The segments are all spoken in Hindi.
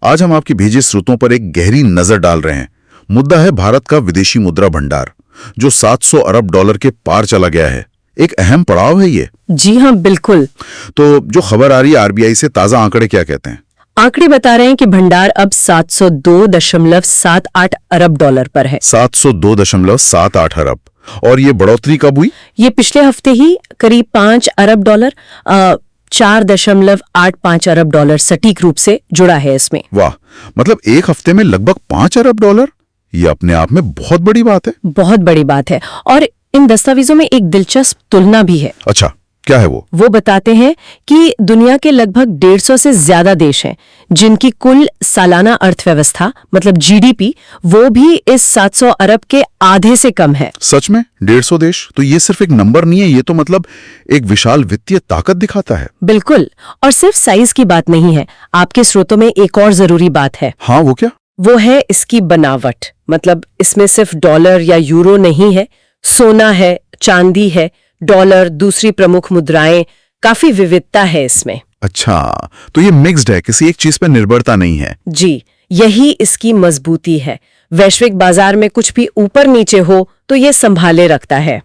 आज हम आपकी भेजे स्रोतों पर एक गहरी नजर डाल रहे हैं। मुद्दा है भारत का विदेशी मुद्रा भंडार, जो 700 अरब डॉलर के पार चला गया है। एक अहम पड़ाव है ये। जी हाँ, बिल्कुल। तो जो खबर आ रही है आरबीआई से, ताजा आंकड़े क्या कहते हैं? आंकड़े बता रहे हैं कि भंडार अब 702.78 अरब डॉलर पर है। 702.78 अरब। और ये बढ़ोतरी कब हुई? ये पिछले हफ्ते ही करीब 5 अरब डॉलर 4.85 अरब डॉलर सटीक रूप से जुड़ा है इसमें। वाह, मतलब एक हफ्ते में लगभग 5 अरब डॉलर। ये अपने आप में बहुत बड़ी बात है। बहुत बड़ी बात है। और इन दस्तावेजों में एक दिलचस्प तुलना भी है। अच्छा, क्या है वो? वो बताते हैं कि दुनिया के लगभग 150 से ज्यादा देश हैं जिनकी कुल सालाना अर्थव्यवस्था मतलब जीडीपी वो भी इस 700 अरब के आधे से कम है। सच में 150 देश? तो ये सिर्फ एक नंबर नहीं है, ये तो मतलब एक विशाल वित्तीय ताकत दिखाता है। बिल्कुल। और सिर्फ साइज की बात नहीं है, आपके स्रोतों में एक और जरूरी बात है। हाँ, वो क्या? वो है इसकी बनावट। मतलब इसमें सिर्फ डॉलर या यूरो नहीं है, सोना है, चांदी है, डॉलर, दूसरी प्रमुख मुद्राएं, काफी विविधता है इसमें। अच्छा, तो ये मिक्स्ड है, किसी एक चीज पर निर्भरता नहीं है। जी, यही इसकी मजबूती है। वैश्विक बाजार में कुछ भी ऊपर नीचे हो तो ये संभाले रखता है।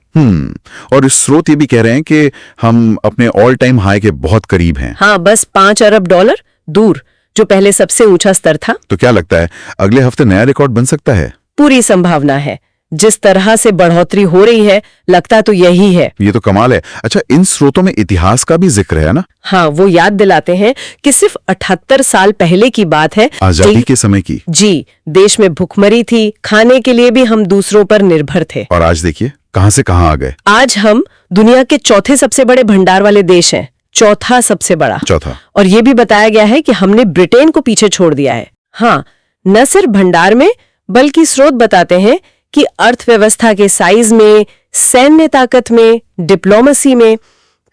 और इस स्रोत ये भी कह रहे हैं कि हम अपने ऑल टाइम हाई के बहुत करीब हैं। हाँ, बस 5 अरब डॉलर दूर, जो पहले सबसे ऊंचा स्तर था। तो क्या लगता है, अगले हफ्ते नया रिकॉर्ड बन सकता है? पूरी संभावना है। जिस तरह से बढ़ोतरी हो रही है, लगता तो यही है। ये तो कमाल है। अच्छा, इन स्रोतों में इतिहास का भी जिक्र है ना? हाँ, वो याद दिलाते हैं कि सिर्फ 78 साल पहले की बात है, आजादी के समय की। जी, देश में भुखमरी थी, खाने के लिए भी हम दूसरों पर निर्भर थे। और आज देखिए कहां से कहां आ गए। आज हम दुनिया के चौथे सबसे बड़े भंडार वाले देश हैं, चौथा सबसे बड़ा। चौथा। और ये भी बताया गया है कि हमने ब्रिटेन को पीछे छोड़ दिया है। हाँ, न सिर्फ भंडार में, बल्कि स्रोत बताते हैं कि अर्थव्यवस्था के साइज में, सैन्य ताकत में, डिप्लोमेसी में,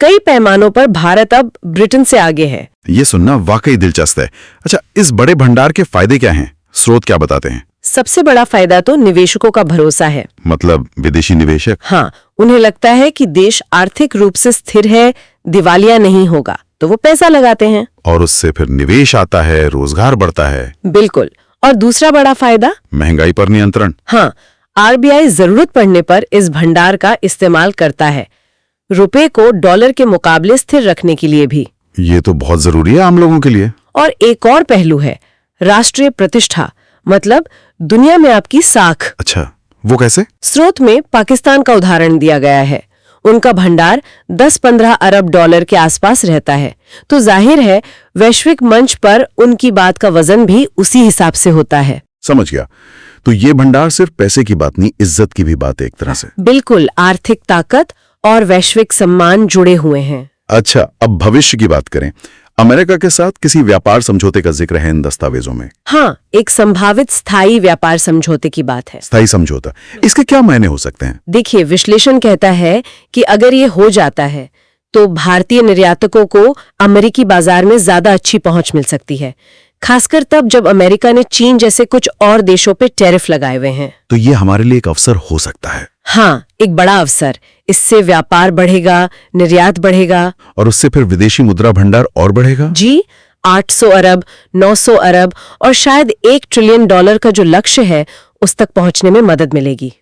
कई पैमानों पर भारत अब ब्रिटेन से आगे है। ये सुनना वाकई दिलचस्प है। अच्छा, इस बड़े भंडार के फायदे क्या हैं? स्रोत क्या बताते हैं? सबसे बड़ा फायदा तो निवेशकों का भरोसा है। मतलब विदेशी निवेशक? हाँ, उन्हें लगता है कि देश आर्थिक रूप से स्थिर है, दिवालिया नहीं होगा, तो वो पैसा लगाते हैं। और उससे फिर निवेश आता है, रोजगार बढ़ता है। बिल्कुल। और दूसरा बड़ा फायदा, महंगाई पर नियंत्रण। हाँ, आरबीआई जरूरत पड़ने पर इस भंडार का इस्तेमाल करता है, रुपए को डॉलर के मुकाबले स्थिर रखने के लिए भी। ये तो बहुत जरूरी है आम लोगों के लिए। और एक और पहलू है, राष्ट्रीय प्रतिष्ठा, मतलब दुनिया में आपकी साख। अच्छा, वो कैसे? स्रोत में पाकिस्तान का उदाहरण दिया गया है। उनका भंडार 10-15 अरब डॉलर के आसपास रहता है, तो जाहिर है वैश्विक मंच पर उनकी बात का वजन भी उसी हिसाब से होता है। समझ गया। तो ये भंडार सिर्फ पैसे की बात नहीं, इज्जत की भी बात है एक तरह से। बिल्कुल, आर्थिक ताकत और वैश्विक सम्मान जुड़े हुए हैं। अच्छा, अब भविष्य की बात करें। अमेरिका के साथ किसी व्यापार समझौते का जिक्र है इन दस्तावेजों में। हाँ, एक संभावित स्थायी व्यापार समझौते की बात है। स्थायी समझौता, इसके क्या मायने हो सकते हैं? देखिए, विश्लेषण कहता है कि अगर ये हो जाता है तो भारतीय निर्यातकों को अमेरिकी बाजार में ज्यादा अच्छी पहुंच मिल सकती है, खासकर तब जब अमेरिका ने चीन जैसे कुछ और देशों पे टैरिफ लगाए हुए हैं। तो ये हमारे लिए एक अवसर हो सकता है। हाँ, एक बड़ा अवसर। इससे व्यापार बढ़ेगा, निर्यात बढ़ेगा, और उससे फिर विदेशी मुद्रा भंडार और बढ़ेगा। जी, 800 अरब, 900 अरब और शायद 1 ट्रिलियन डॉलर का जो लक्ष्य है, उस तक पहुंचने में मदद मिलेगी।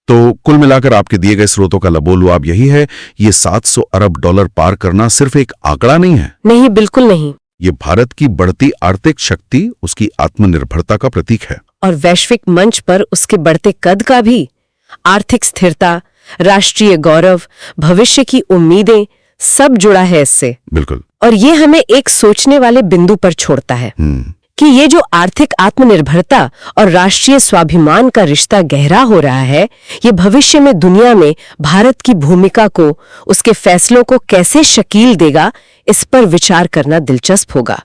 तो कुल मिलाकर आपके दिए गए स्रोतों का लबोलुआब यही है, ये 700 अरब डॉलर पार करना सिर्फ एक आंकड़ा नहीं है। नहीं, बिल्कुल नहीं। ये भारत की बढ़ती आर्थिक शक्ति, उसकी आत्मनिर्भरता का प्रतीक है। और वैश्विक मंच पर उसके बढ़ते कद का भी। आर्थिक स्थिरता, राष्ट्रीय गौरव, भविष्य की उम्मीदें, सब जुड़ा है इससे। बिल्कुल। और ये हमें एक सोचने वाले बिंदु पर छोड़ता है कि ये जो आर्थिक आत्मनिर्भरता और राष्ट्रीय स्वाभिमान का रिश्ता गहरा हो रहा है, ये भविष्य में दुनिया में भारत की भूमिका को, उसके फैसलों को कैसे शकील देगा, इस पर विचार करना दिलचस्प होगा।